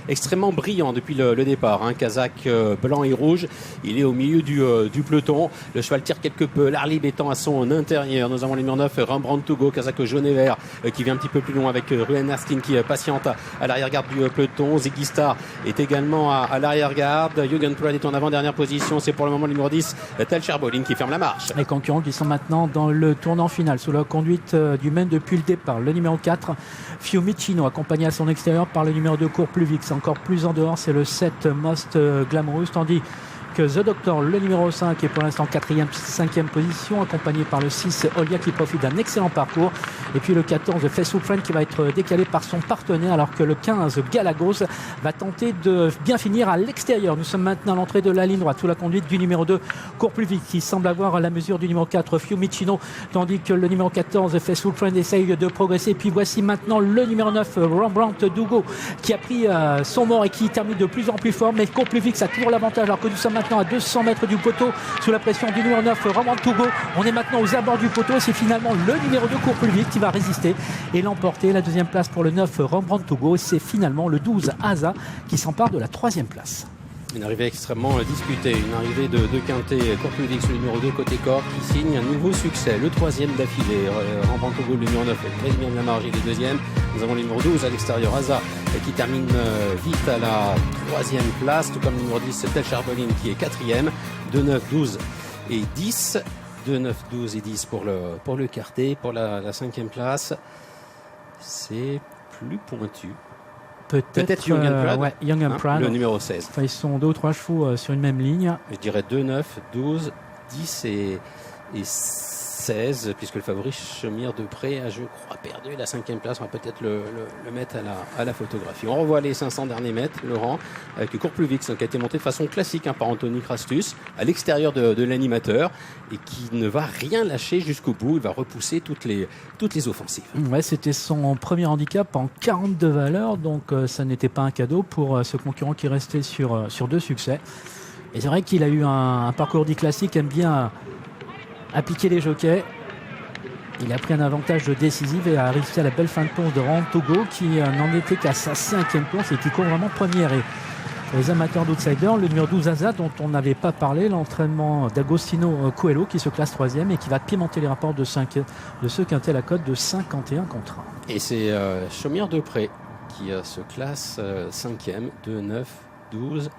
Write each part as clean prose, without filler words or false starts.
extrêmement brillant depuis le départ. Kazakh blanc et rouge. Il est au milieu du peloton. Le cheval tire quelque peu. L'Arlib étant à son intérieur. Nous avons le numéro 9, Rembrandt Togo, Kazakh jaune et vert, qui vient un petit peu plus loin avec Ruan Astin qui patiente à l'arrière-garde du peloton. Ziggy Star est également à l'arrière-garde. Jürgen Proel est en avant-dernière position. C'est pour le moment le numéro 10, Tel Sherbolin, qui ferme la marche. Les concurrents qui sont maintenant dans le tournant final sous la conduite du même depuis le départ. Le numéro 4, Fiumicino, accompagné à son extérieur par le numéro 2, Cours plus vite. C'est encore plus en dehors, c'est le 7, Most Glamorous, tandis que The Doctor, le numéro 5, est pour l'instant 4e, 5e position, accompagné par le 6, Olia, qui profite d'un excellent parcours. Et puis le 14, Faithful Friend, qui va être décalé par son partenaire, alors que le 15, Galagos, va tenter de bien finir à l'extérieur. Nous sommes maintenant à l'entrée de la ligne droite, sous la conduite du numéro 2, Cours plus vite, qui semble avoir la mesure du numéro 4, Fiumicino, tandis que le numéro 14, Faithful Friend, essaye de progresser. Puis voici maintenant le numéro 9, Rembrandt Dugo, qui a pris son mort et qui termine de plus en plus fort. Mais Cours plus vite, ça a toujours l'avantage, alors que nous sommes maintenant à 200 mètres du poteau, sous la pression du numéro 9, Rembrandt Togo. On est maintenant aux abords du poteau et c'est finalement le numéro 2, Cours plus vite, qui va résister et l'emporter. La deuxième place pour le 9, Rembrandt Togo. Et c'est finalement le 12, Asa, qui s'empare de la troisième place. Une arrivée extrêmement disputée, une arrivée de Quintet, Cours plus vite, le numéro 2 côté corps, qui signe un nouveau succès, le troisième d'affilée. Rembrandt Togo, le numéro 9, est très bien de la marge, il est deuxième. Nous avons le numéro 12 à l'extérieur, Asa, qui termine vite à la troisième place, tout comme le numéro 10, Tel Sherbolin, qui est quatrième. 2, 9, 12 et 10. 2, 9, 12 et 10 pour le quartet. Pour la cinquième place, c'est plus pointu. Peut-être Young and Proud. Le numéro 16. Enfin, ils sont 2 ou 3 chevaux sur une même ligne. Je dirais 2, 9, 12, 10 et 16, puisque le favori Chaumière de Pré a, je crois, perdu la cinquième place. On va peut-être le mettre à la photographie. On revoit les 500 derniers mètres, Laurent, avec le Cours plus vite, qui a été monté de façon classique par Anthony Crastus, à l'extérieur de l'animateur, et qui ne va rien lâcher jusqu'au bout. Il va repousser toutes les offensives. Ouais, c'était son premier handicap en 42 valeurs, donc ça n'était pas un cadeau pour ce concurrent qui restait sur 2 succès. Et c'est vrai qu'il a eu un parcours dit classique, aime bien appliquer les jockeys. Il a pris un avantage décisif et a réussi à la belle fin de course de Rembrandt Togo, qui n'en était qu'à sa 5e course et qui court vraiment première. Et pour les amateurs d'outsiders, le numéro 12 Asa, dont on n'avait pas parlé, l'entraînement d'Agostino Coelho, qui se classe 3e et qui va pimenter les rapports de ce quintet à la cote de 51 contre 1. Et c'est Chaumière de Pré qui se classe 5e, 2, 9, 12,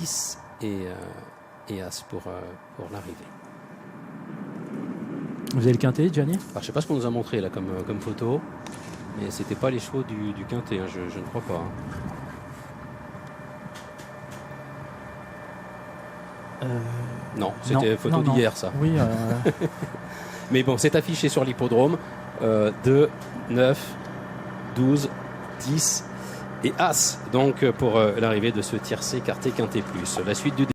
10 et As pour l'arrivée. Vous avez le quintet, Gianni ? Alors, je ne sais pas ce qu'on nous a montré là comme photo, mais c'était pas les chevaux du quintet, je ne crois pas. Non, c'était photo d'hier, ça. Oui. Mais bon, c'est affiché sur l'hippodrome. 2, 9, 12, 10 et As. Donc pour l'arrivée de ce tiercé quartet quintet plus. La suite du